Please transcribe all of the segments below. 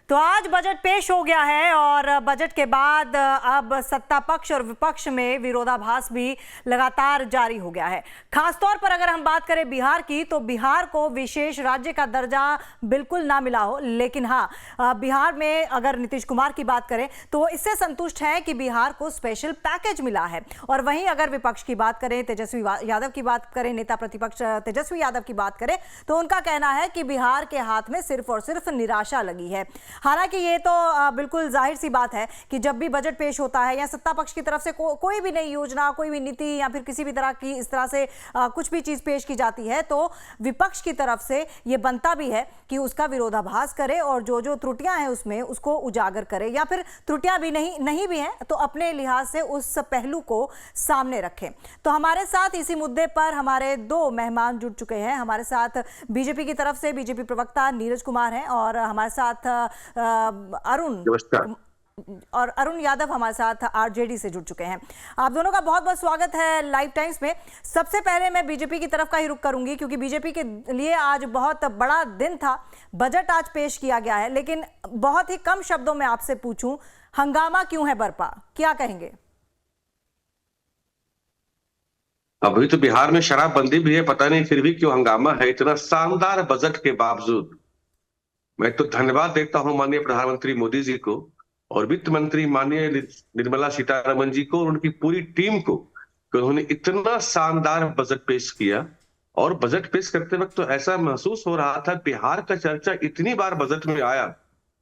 तो आज बजट पेश हो गया है और बजट के बाद अब सत्ता पक्ष और विपक्ष में विरोधाभास भी लगातार जारी हो गया है। खासतौर पर अगर हम बात करें बिहार की, तो बिहार को विशेष राज्य का दर्जा बिल्कुल ना मिला हो, लेकिन हाँ, बिहार में अगर नीतीश कुमार की बात करें तो इससे संतुष्ट हैं कि बिहार को स्पेशल पैकेज मिला है। और वहीं अगर विपक्ष की बात करें, तेजस्वी यादव की बात करें, नेता प्रतिपक्ष तेजस्वी यादव की बात करें, तो उनका कहना है कि बिहार के हाथ में सिर्फ और सिर्फ निराशा लगी है। हालांकि ये तो बिल्कुल जाहिर सी बात है कि जब भी बजट पेश होता है या सत्ता पक्ष की तरफ से कोई भी नई योजना, कोई भी नीति या फिर किसी भी तरह की इस तरह से कुछ भी चीज पेश की जाती है, तो विपक्ष की तरफ से ये बनता भी है कि उसका विरोधाभास करे और जो जो त्रुटियां हैं उसमें उसको उजागर करे, या फिर त्रुटियां भी नहीं भी हैं तो अपने लिहाज से उस पहलू को सामने रखें। तो हमारे साथ इसी मुद्दे पर हमारे दो मेहमान जुड़ चुके हैं। हमारे साथ बीजेपी की तरफ से बीजेपी प्रवक्ता नीरज कुमार हैं और हमारे साथ अरुण यादव हमारे साथ आरजेडी से जुड़ चुके हैं। आप दोनों का बहुत बहुत स्वागत है लाइव टाइम्स में। सबसे पहले मैं बीजेपी की तरफ का ही रुख करूंगी, क्योंकि बीजेपी के लिए आज बहुत बड़ा दिन था। बजट आज पेश किया गया है, लेकिन बहुत ही कम शब्दों में आपसे पूछूं, हंगामा क्यों है बरपा, क्या कहेंगे? अभी तो बिहार में शराबबंदी भी है, पता नहीं फिर भी क्यों हंगामा है इतना शानदार बजट के बावजूद। मैं तो धन्यवाद देता हूं माननीय प्रधानमंत्री मोदी जी को और वित्त मंत्री माननीय निर्मला सीतारमण जी को और उनकी पूरी टीम को कि उन्होंने इतना शानदार बजट पेश किया। और बजट पेश करते वक्त तो ऐसा महसूस हो रहा था, बिहार का चर्चा इतनी बार बजट में आया,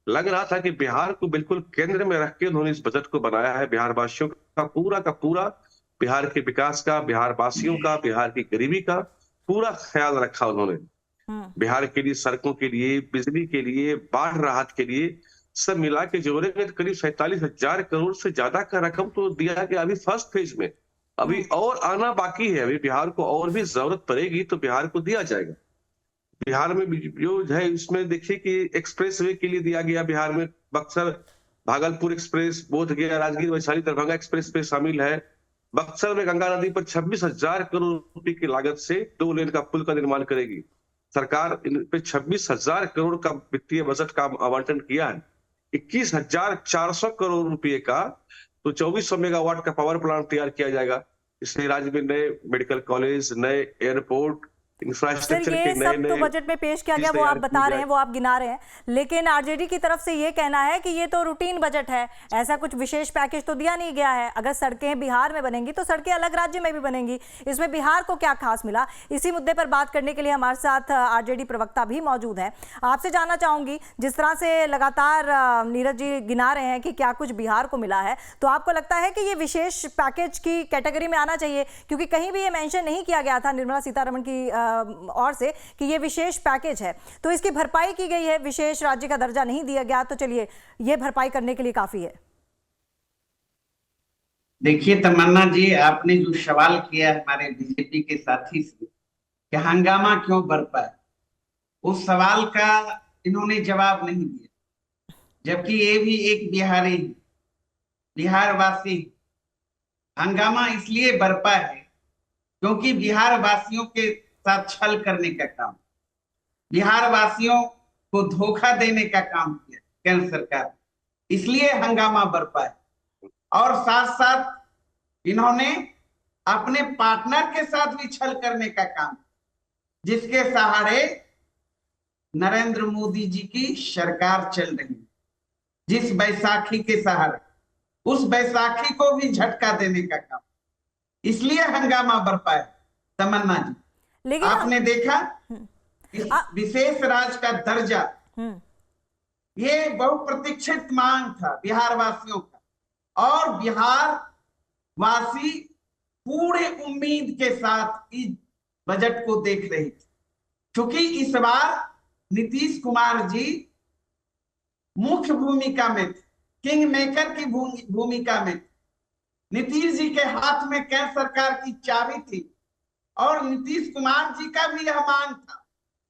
लग रहा था कि बिहार को बिल्कुल केंद्र में रख के उन्होंने इस बजट को बनाया है। बिहार वासियों का पूरा बिहार के विकास का, बिहार वासियों का, बिहार की गरीबी का पूरा ख्याल रखा उन्होंने। बिहार के लिए, सड़कों के लिए, बिजली के लिए, बाढ़ राहत के लिए सब मिला के जोड़ेंगे तो करीब 47,000 करोड़ से ज्यादा का रकम तो दिया गया अभी फर्स्ट फेज में। अभी और आना बाकी है, अभी बिहार को और भी जरूरत पड़ेगी तो बिहार को दिया जाएगा। बिहार में जो है इसमें देखिए कि एक्सप्रेस वे के लिए दिया गया, बिहार में बक्सर भागलपुर एक्सप्रेस, बोधगया राजगीर वैशाली दरभंगा एक्सप्रेस पे शामिल है। बक्सर में गंगा नदी पर 26,000 करोड़ रुपए की लागत से 2 लेन का पुल का निर्माण करेगी सरकार। इन पे 26,000 करोड़ का वित्तीय बजट का आवंटन किया है। 21,400 करोड़ रुपए का तो 2400 मेगावाट का पावर प्लांट तैयार किया जाएगा। इससे राज्य में नए मेडिकल कॉलेज, नए एयरपोर्ट, इंफ्रास्ट्रक्चर के ये सब तो बजट में पेश किया गया, वो आप बता रहे हैं, वो आप गिना रहे हैं, लेकिन आरजेडी की तरफ से ये कहना है कि ये तो रूटीन बजट है, ऐसा कुछ विशेष पैकेज तो दिया नहीं गया है। अगर सड़कें बिहार में बनेंगी तो सड़कें अलग राज्य में भी बनेंगी, इसमें बिहार को क्या खास मिला? इसी मुद्दे पर बात करने के लिए हमारे साथ आरजेडी प्रवक्ता भी मौजूद हैं। आपसे जानना चाहूंगी, जिस तरह से लगातार नीरज जी गिना रहे हैं कि क्या कुछ बिहार को मिला है, तो आपको लगता है कि ये विशेष पैकेज की कैटेगरी में आना चाहिए? क्योंकि कहीं भी ये मेंशन नहीं किया गया था निर्मला सीतारमण की और से कि ये विशेष पैकेज है, तो इसकी भरपाई की गई है, विशेष राज्य का दर्जा नहीं दिया गया, तो चलिए ये भरपाई करने के लिए काफी है। देखिए तमन्ना जी, आपने जो सवाल किया हमारे बीजेपी के साथी से कि हंगामा क्यों बरपा है, उस सवाल का इन्होंने जवाब नहीं दिया, जबकि ये भी एक बिहारी, बिहारवासी। हंगामा इसलिए बरपा है क्योंकि बिहार वासियों के साथ छल करने का काम, बिहार वासियों को धोखा देने का काम किया केंद्र सरकार, इसलिए हंगामा बरपा है। और साथ साथ इन्होंने अपने पार्टनर के साथ भी छल करने का काम, जिसके सहारे नरेंद्र मोदी जी की सरकार चल रही है, जिस बैसाखी के सहारे, उस बैसाखी को भी झटका देने का काम, इसलिए हंगामा बरपा है। तमन्ना जी, लेकिन आपने देखा इस विशेष राज्य का दर्जा, ये बहुप्रतीक्षित मांग था बिहार वासियों का, और बिहार वासी पूरे उम्मीद के साथ इस बजट को देख रहे थे, क्योंकि इस बार नीतीश कुमार जी मुख्य भूमिका में थे, किंग मेकर की भूमिका में थे। नीतीश जी के हाथ में केंद्र सरकार की चाबी थी और नीतीश कुमार जी का भी यह मांग था,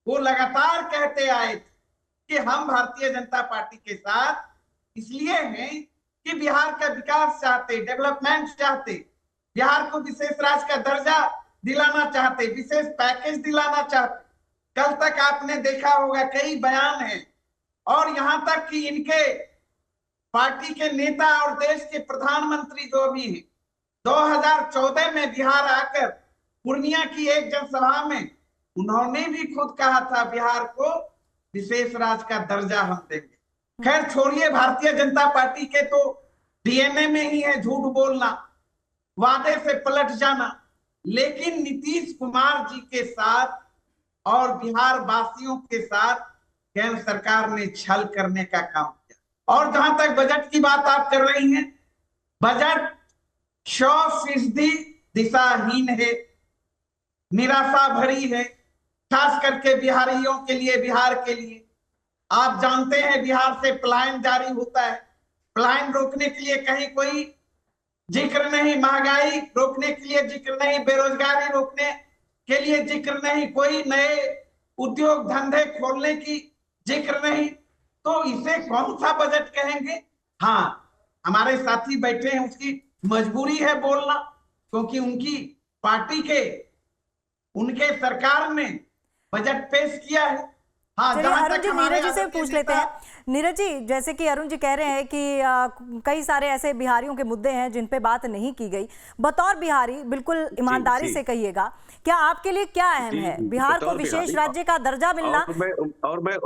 वो लगातार कहते आए थे कि हम भारतीय जनता पार्टी के साथ इसलिए हैं कि बिहार का विकास चाहते, डेवलपमेंट चाहते, बिहार को विशेष राज्य का दर्जा दिलाना चाहते, विशेष पैकेज दिलाना चाहते। कल तक आपने देखा होगा कई बयान हैं और यहां तक कि इनके पार्टी के नेता और देश के प्रधानमंत्री जो भी हैं 2014 में बिहार आकर पूर्णिया की एक जनसभा में उन्होंने भी खुद कहा था बिहार को विशेष राज्य का दर्जा हम देंगे। खैर छोड़िए, भारतीय जनता पार्टी के तो डीएनए में ही है झूठ बोलना, वादे से पलट जाना, लेकिन नीतीश कुमार जी के साथ और बिहार वासियों के साथ केंद्र सरकार ने छल करने का काम किया। और जहां तक बजट की बात आप कर रही हैं, बजट 100% दिशाहीन है, निराशा भरी है, खास करके बिहारियों के लिए, बिहार के लिए। आप जानते हैं बिहार से पलायन जारी होता है, पलायन रोकने के लिए कहीं कोई जिक्र नहीं, महंगाई रोकने के लिए जिक्र नहीं, बेरोजगारी रोकने के लिए जिक्र नहीं, कोई नए उद्योग धंधे खोलने की जिक्र नहीं, तो इसे कौन सा बजट कहेंगे? हाँ, हमारे साथी बैठे हैं, उसकी मजबूरी है बोलना, क्योंकि उनकी पार्टी के, उनके सरकार ने बजट पेश किया है। हाँ, चलिए अरुण जी, नीरज जी से पूछ लेते हैं। नीरज जी, जैसे कि अरुण जी कह रहे हैं कि कई सारे ऐसे बिहारियों के मुद्दे हैं जिन पे बात नहीं की गई, बतौर बिहारी बिल्कुल ईमानदारी से कहिएगा, क्या आपके लिए क्या अहम है बिहार को विशेष राज्य का दर्जा मिलना? और मैं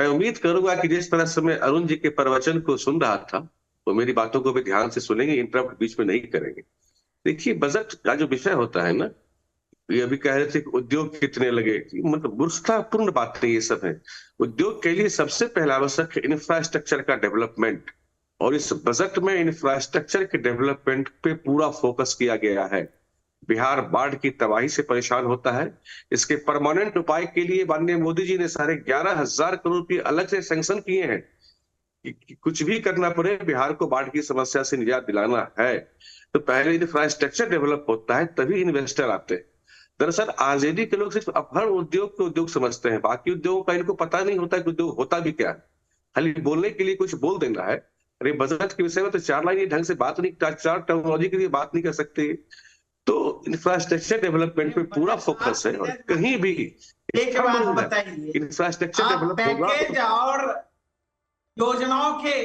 उम्मीद करूंगा कि जिस तरह से मैं अरुण जी के प्रवचन को सुन रहा था, वो मेरी बातों को भी ध्यान से सुनेंगे, इंटरप्ट बीच में नहीं करेंगे। देखिए, बजट का जो विषय होता है ना, ये अभी कह रहे थे कि उद्योग कितने लगे, मतलब मूर्खतापूर्ण बातें ये सब है। उद्योग के लिए सबसे पहला आवश्यक है इंफ्रास्ट्रक्चर का डेवलपमेंट, और इस बजट में इंफ्रास्ट्रक्चर के डेवलपमेंट पे पूरा फोकस किया गया है। बिहार बाढ़ की तबाही से परेशान होता है, इसके परमानेंट उपाय के लिए माननीय मोदी जी ने 11,500 करोड़ रुपए अलग से सैंक्शन किए हैं कि कुछ भी करना पड़े, बिहार को बाढ़ की समस्या से निजात दिलाना है तो पहले इंफ्रास्ट्रक्चर डेवलप होता है, तभी इन्वेस्टर आते हैं। दरअसल आरजेडी के लोग सिर्फ अपहरण उद्योग को उद्योग समझते हैं, बाकी उद्योगों का इनको पता नहीं होता कि उद्योग होता भी क्या है, खाली बोलने के लिए कुछ बोल देना है। अरे बजट के विषय में तो 4 लाइन ढंग से बात नहीं, 4 टर्मिनोलॉजी के लिए बात नहीं कर सकते। तो इंफ्रास्ट्रक्चर डेवलपमेंट पे पूरा फोकस है, और कहीं भी एक बात बताइए, इंफ्रास्ट्रक्चर डेवलप पैकेज और योजनाओं के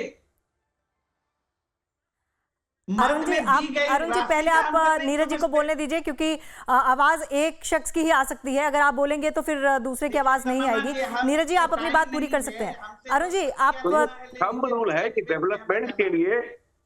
अरुण जी पहले आप नीरज जी को बोलने दीजिए, क्योंकि आवाज एक शख्स की ही आ सकती है, अगर आप बोलेंगे तो फिर दूसरे की आवाज नहीं आएगी। नीरज जी, आप अपनी बात पूरी कर सकते हैं। अरुण जी, आप थंब रूल है कि डेवलपमेंट के लिए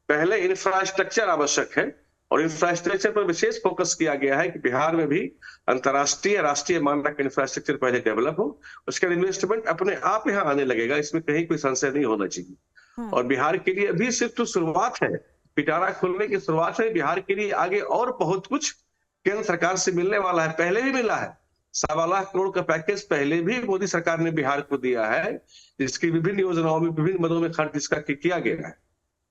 पहले इंफ्रास्ट्रक्चर आवश्यक है, और इंफ्रास्ट्रक्चर पर विशेष फोकस किया गया है कि बिहार में भी अंतर्राष्ट्रीय राष्ट्रीय मानक इंफ्रास्ट्रक्चर पहले डेवलप हो, उसके बाद इन्वेस्टमेंट अपने आप यहाँ आने लगेगा, इसमें कहीं कोई संशय नहीं होना चाहिए। और बिहार के लिए अभी सिर्फ तो शुरुआत है, पिटारा खोलने की शुरुआत है। बिहार के लिए आगे और बहुत कुछ केंद्र सरकार से मिलने वाला है, पहले भी मिला है। 1.25 लाख करोड़ का पैकेज पहले भी मोदी सरकार ने बिहार को दिया है, जिसकी विभिन्न योजनाओं में विभिन्न मदों में खर्च इसका किया गया है।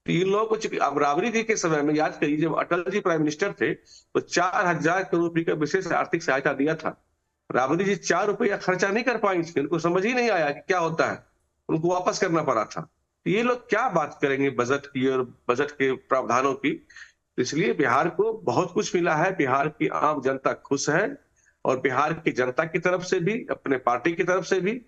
तो इन लोगों को, अब राबड़ी जी के समय में याद करिए, जब अटल जी प्राइम मिनिस्टर थे तो 4,000 करोड़ रुपए का विशेष आर्थिक सहायता दिया था। राबड़ी जी 4 रुपया खर्चा नहीं कर पाई थी, उनको समझ ही नहीं आया कि क्या होता है, उनको वापस करना पड़ा था। ये लोग क्या बात करेंगे बजट की और बजट के प्रावधानों की। इसलिए बिहार को बहुत कुछ मिला है, बिहार की आम जनता खुश है, और बिहार की जनता की तरफ से भी, अपने पार्टी की तरफ से भी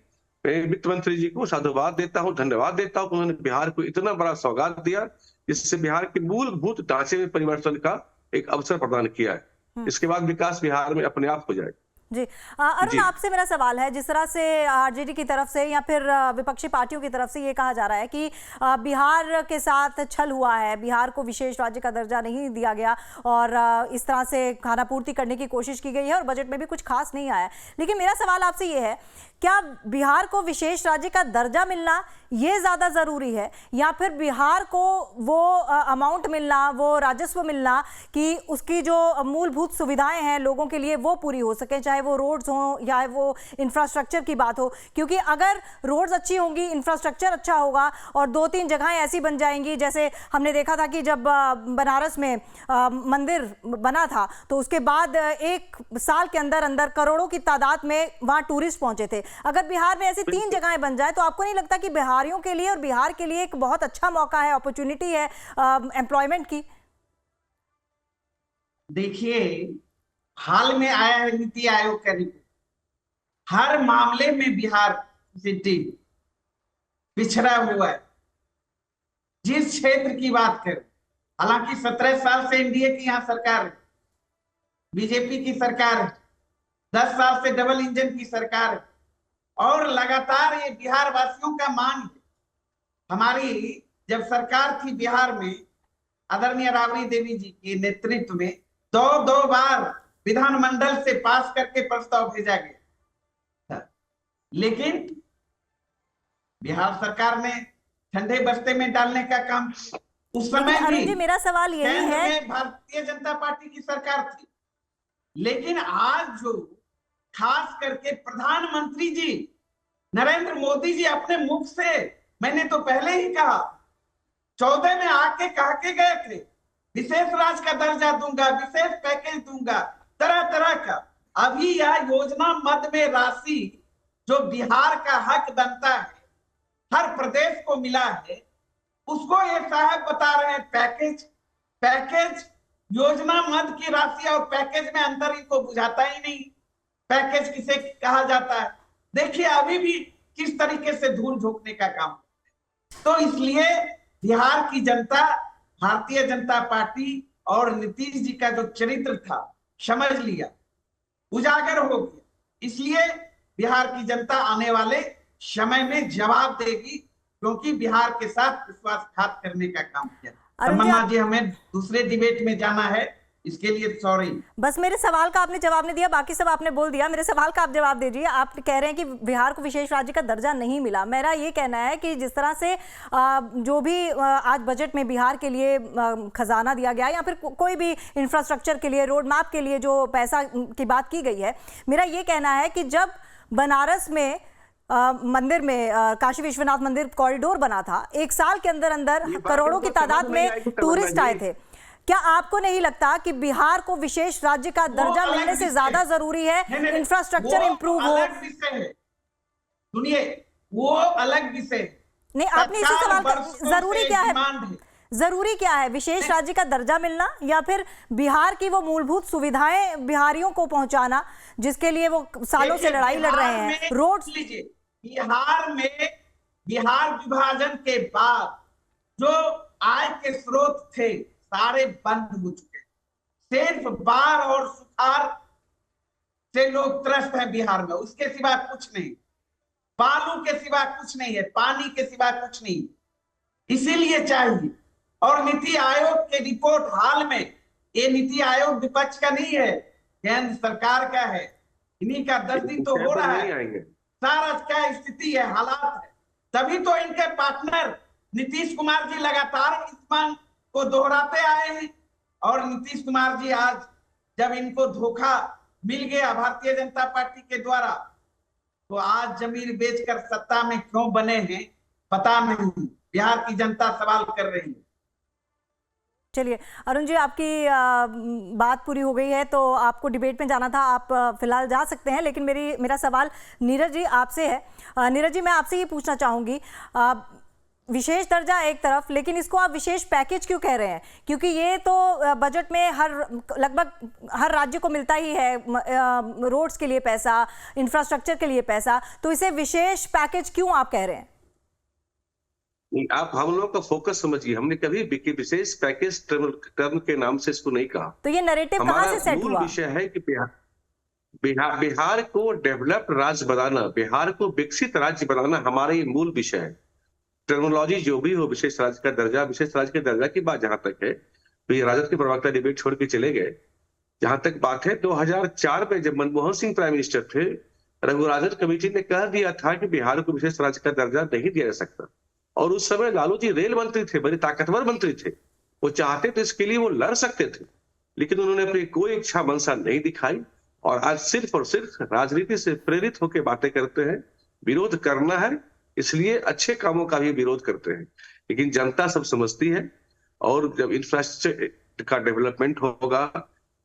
मैं वित्त मंत्री जी को साधुवाद देता हूं, धन्यवाद देता हूं कि उन्होंने बिहार को इतना बड़ा सौगात दिया, जिससे बिहार के मूलभूत ढांचे में परिवर्तन का एक अवसर प्रदान किया है। इसके बाद विकास बिहार में अपने आप हो जाएगा। जी अरुण, आपसे मेरा सवाल है, जिस तरह से आरजेडी की तरफ से या फिर विपक्षी पार्टियों की तरफ से ये कहा जा रहा है कि बिहार के साथ छल हुआ है, बिहार को विशेष राज्य का दर्जा नहीं दिया गया, और इस तरह से खानापूर्ति करने की कोशिश की गई है, और बजट में भी कुछ खास नहीं आया। लेकिन मेरा सवाल आपसे ये है, क्या बिहार को विशेष राज्य का दर्जा मिलना ये ज़्यादा ज़रूरी है, या फिर बिहार को वो अमाउंट मिलना, वो राजस्व मिलना कि उसकी जो मूलभूत सुविधाएं हैं लोगों के लिए वो पूरी हो सके, चाहे वो रोड्स हों या वो इंफ्रास्ट्रक्चर की बात हो? क्योंकि अगर रोड्स अच्छी होंगी, इंफ्रास्ट्रक्चर अच्छा होगा, और 2-3 जगहें ऐसी बन जाएंगी, जैसे हमने देखा था कि जब बनारस में मंदिर बना था तो उसके बाद 1 साल के अंदर अंदर करोड़ों की तादाद में वहाँ टूरिस्ट पहुंचे थे। अगर बिहार में ऐसी 3 जगहें बन जाए तो आपको नहीं लगता कि बिहारियों के लिए और बिहार के लिए एक बहुत अच्छा मौका है, अपॉर्चुनिटी है एम्प्लॉयमेंट की? देखिए, हाल में आया है नीति आयोग का रिपोर्ट, हर मामले में बिहार सिटी पिछड़ा हुआ है। जिस क्षेत्र की बात करें, हालांकि 17 साल से एनडीए की यहाँ सरकार है, बीजेपी की सरकार है, 10 साल से डबल इंजन की सरकार है, और लगातार ये बिहार वासियों का मांग है। हमारी जब सरकार थी बिहार में, आदरणीय राबड़ी देवी जी के नेतृत्व में दो बार विधानमंडल से पास करके प्रस्ताव भेजा गया, लेकिन बिहार केंद्र ने ठंडे बस्ते में डालने का काम, उस समय अरुण जी, मेरा सवाल यही केंद्र है, में भारतीय जनता पार्टी की सरकार थी, लेकिन आज जो खास करके प्रधानमंत्री जी नरेंद्र मोदी जी अपने मुख से, मैंने तो पहले ही कहा, 14 में आके कह के गए थे विशेष राज्य का दर्जा दूंगा, विशेष पैकेज दूंगा, तरह तरह का। अभी यह योजना मद में राशि जो बिहार का हक बनता है, हर प्रदेश को मिला है, उसको ये साहब बता रहे हैं पैकेज योजना मद की राशि और पैकेज में अंतर इनको बुझाता ही नहीं। पैकेज किसे कहा जाता है? देखिए अभी भी किस तरीके से धूल झोंकने का काम। तो इसलिए बिहार की जनता भारतीय जनता पार्टी और नीतीश जी का जो चरित्र था समझ लिया, उजागर हो गया। इसलिए बिहार की जनता आने वाले समय में जवाब देगी, क्योंकि बिहार के साथ विश्वासघात करने का काम किया। तमन्ना जी, हमें दूसरे डिबेट में जाना है, इसके लिए सॉरी। बस मेरे सवाल का आपने जवाब नहीं दिया, बाकी सब आपने बोल दिया। मेरे सवाल का आप जवाब दीजिए। आप कह रहे हैं कि बिहार को विशेष राज्य का दर्जा नहीं मिला। मेरा ये कहना है कि जिस तरह से जो भी आज बजट में बिहार के लिए खजाना दिया गया, या फिर कोई भी इंफ्रास्ट्रक्चर के लिए, रोड मैप के लिए जो पैसा की बात की गई है, मेरा ये कहना है कि जब बनारस में मंदिर में काशी विश्वनाथ मंदिर कॉरिडोर बना था, एक साल के अंदर अंदर करोड़ों की तादाद में टूरिस्ट आए थे। क्या आपको नहीं लगता कि बिहार को विशेष राज्य का दर्जा मिलने से ज्यादा जरूरी है इंफ्रास्ट्रक्चर इंप्रूव हो? सुनिए, वो अलग विषय नहीं, आपने इसी सवाल का जरूरी क्या है, जरूरी क्या है विशेष राज्य का दर्जा मिलना, या फिर बिहार की वो मूलभूत सुविधाएं बिहारियों को पहुंचाना जिसके लिए वो सालों से लड़ाई लड़ रहे हैं? रोड लीजिए, बिहार विभाजन के बाद जो आय के स्रोत थे सारे बंद हो चुके। सिर्फ बाढ़ और सुखाड़ से लोग त्रस्त हैं बिहार में, उसके सिवा कुछ नहीं, बालू के सिवा कुछ नहीं है, पानी के सिवा कुछ नहीं। इसीलिए चाहिए, और नीति आयोग की रिपोर्ट हाल में, ये नीति आयोग विपक्ष का नहीं है, केंद्र सरकार का है, इन्हीं का 10 दिन तो हो रहा है। सारा क्या स्थिति है, हालात है, तभी तो इनके पार्टनर नीतीश कुमार जी लगातार इस मांग को दोहराते आए हैं। और नीतीश कुमार जी आज जब इनको धोखा मिल गया भारतीय जनता पार्टी के द्वारा, तो आज जमीन बेचकर सत्ता में क्यों बने हैं पता नहीं, बिहार की जनता सवाल कर रही है। चलिए अरुण जी, आपकी बात पूरी हो गई है, तो आपको डिबेट में जाना था, आप फिलहाल जा सकते हैं। लेकिन मेरा सवाल नीरज जी आपसे है। नीरज जी, मैं आपसे ये पूछना चाहूँगी, विशेष दर्जा एक तरफ, लेकिन इसको आप विशेष पैकेज क्यों कह रहे हैं? क्योंकि ये तो बजट में लगभग हर राज्य को मिलता ही है, रोड्स के लिए पैसा, इंफ्रास्ट्रक्चर के लिए पैसा, तो इसे विशेष पैकेज क्यों आप कह रहे हैं? आप हम लोगों का फोकस समझिए, हमने कभी विशेष पैकेज टर्म के नाम से इसको नहीं कहा। तो ये नैरेटिव कहां से सेट हुआ? विषय है कि बिहार को डेवलप्ड राज्य बनाना, बिहार को विकसित राज्य बनाना हमारा ये मूल विषय है। टर्मिनोलॉजी जो भी हो, विशेष राज्य का दर्जा, विशेष राज्य के दर्जा की बात जहां तक है, तो ये राजद के प्रवक्ता डिबेट छोड़ के चले गए। जहां तक बात है, 2004 में जब मनमोहन सिंह प्राइम मिनिस्टर थे, रघुराजन कमेटी ने कह दिया था कि बिहार को विशेष राज्य का दर्जा नहीं दिया जा सकता। और उस समय लालू जी रेल मंत्री थे, बड़े ताकतवर मंत्री थे, वो चाहते तो इसके लिए वो लड़ सकते थे, लेकिन उन्होंने अपनी कोई इच्छा मंशा नहीं दिखाई, और आज सिर्फ और सिर्फ राजनीति से प्रेरित होकर बातें करते हैं। विरोध करना है, इसलिए अच्छे कामों का भी विरोध करते हैं, लेकिन जनता सब समझती है। और जब इंफ्रास्ट्रक्चर का डेवलपमेंट होगा,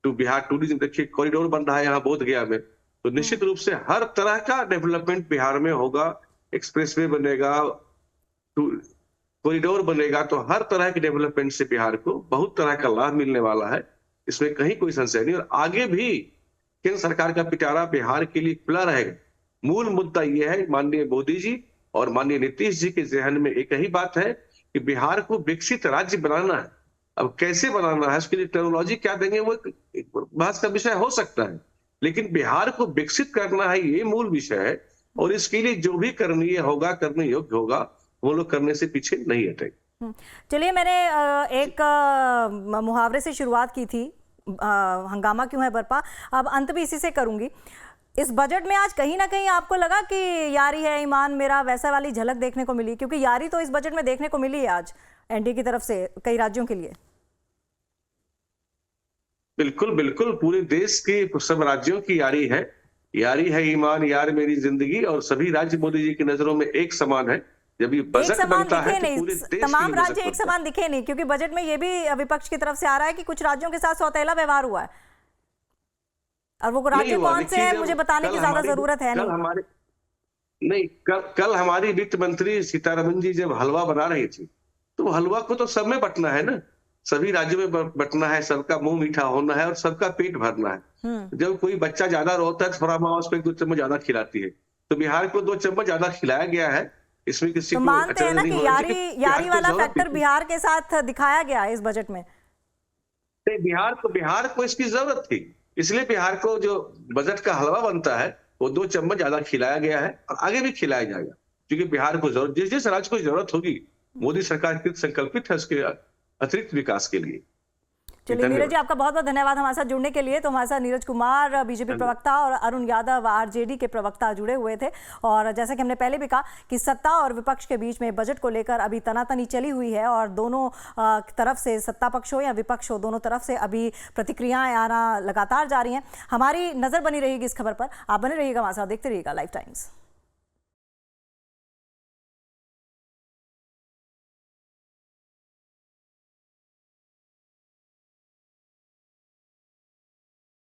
तो बिहार टूरिज्म, देखिए कॉरिडोर बन रहा है यहाँ बोध गया में, तो निश्चित रूप से हर तरह का डेवलपमेंट बिहार में होगा। एक्सप्रेसवे बनेगा, कॉरिडोर बनेगा, तो हर तरह के डेवलपमेंट से बिहार को बहुत तरह का लाभ मिलने वाला है, इसमें कहीं कोई संशय नहीं। और आगे भी केंद्र सरकार का पिटारा बिहार के लिए खुला रहेगा। मूल मुद्दा यह है, माननीय मोदी जी और माननीय नीतीश जी के जहन में एक ही बात है कि बिहार को विकसित राज्य बनाना है। अब कैसे बनाना है, उसके लिए टेक्नोलॉजी क्या देंगे, वो एक बहस का विषय हो सकता है, लेकिन बिहार को विकसित करना है, ये मूल विषय है। और इसके लिए जो भी करनीय होगा, करने योग्य होगा, वो लोग करने से पीछे नहीं हटेंगे। चलिए, मैंने एक मुहावरे से शुरुआत की थी, हंगामा क्यों है बरपा, अब अंत भी इसी से करूंगी। इस बजट में आज कहीं ना कहीं आपको लगा कि यारी है ईमान मेरा, वैसा वाली झलक देखने को मिली? क्योंकि यारी तो इस बजट में देखने को मिली है आज एनडीए की तरफ से कई राज्यों के लिए। बिल्कुल बिल्कुल, पूरे देश के सब राज्यों की यारी है ईमान, यार मेरी जिंदगी, और सभी राज्य मोदी जी की नजरों में एक समान है। जब ये बजट बनता है तो पूरे देश तमाम राज्य एक समान दिखे नहीं, क्योंकि बजट में ये भी विपक्ष की तरफ से आ रहा है कि कुछ राज्यों के साथ सौतेला व्यवहार हुआ है, और वो राज्य कौन से हैं मुझे बताने की ज्यादा जरूरत है नहीं। कल हमारी वित्त मंत्री सीतारमन जी जब हलवा बना रही थी, तो हलवा को तो सब में बंटना है ना, सभी राज्यों में बंटना है, सबका मुंह मीठा होना है और सबका पेट भरना है। जब कोई बच्चा ज्यादा रोता है, थोड़ा माँ उसको 2 चम्मच ज्यादा खिलाती है, तो बिहार को 2 चम्मच ज्यादा खिलाया गया है। इसमें किसी तो को मानते हैं ना कि यारी वाला फैक्टर बिहार के साथ दिखाया गया है इस बजट में? बिहार को इसकी जरूरत थी, इसलिए बिहार को जो बजट का हलवा बनता है वो 2 चम्मच ज्यादा खिलाया गया है, और आगे भी खिलाया जाएगा, क्योंकि बिहार को जरूरत, जिस जिस राज्य को जरूरत होगी, मोदी सरकार कृत संकल्पित है उसके अतिरिक्त विकास के लिए। चलिए नीरज जी, आपका बहुत बहुत धन्यवाद हमारे साथ जुड़ने के लिए। तो हमारे साथ नीरज कुमार बीजेपी प्रवक्ता और अरुण यादव आरजेडी के प्रवक्ता जुड़े हुए थे। और जैसा कि हमने पहले भी कहा कि सत्ता और विपक्ष के बीच में बजट को लेकर अभी तनातनी चली हुई है, और दोनों तरफ से, सत्ता पक्ष हो या विपक्ष हो, दोनों तरफ से अभी प्रतिक्रियाएं आना लगातार जारी हैं। हमारी नजर बनी रहेगी इस खबर पर, आप बने रहिएगा हमारे साथ, देखते रहिएगा लाइव टाइम्स।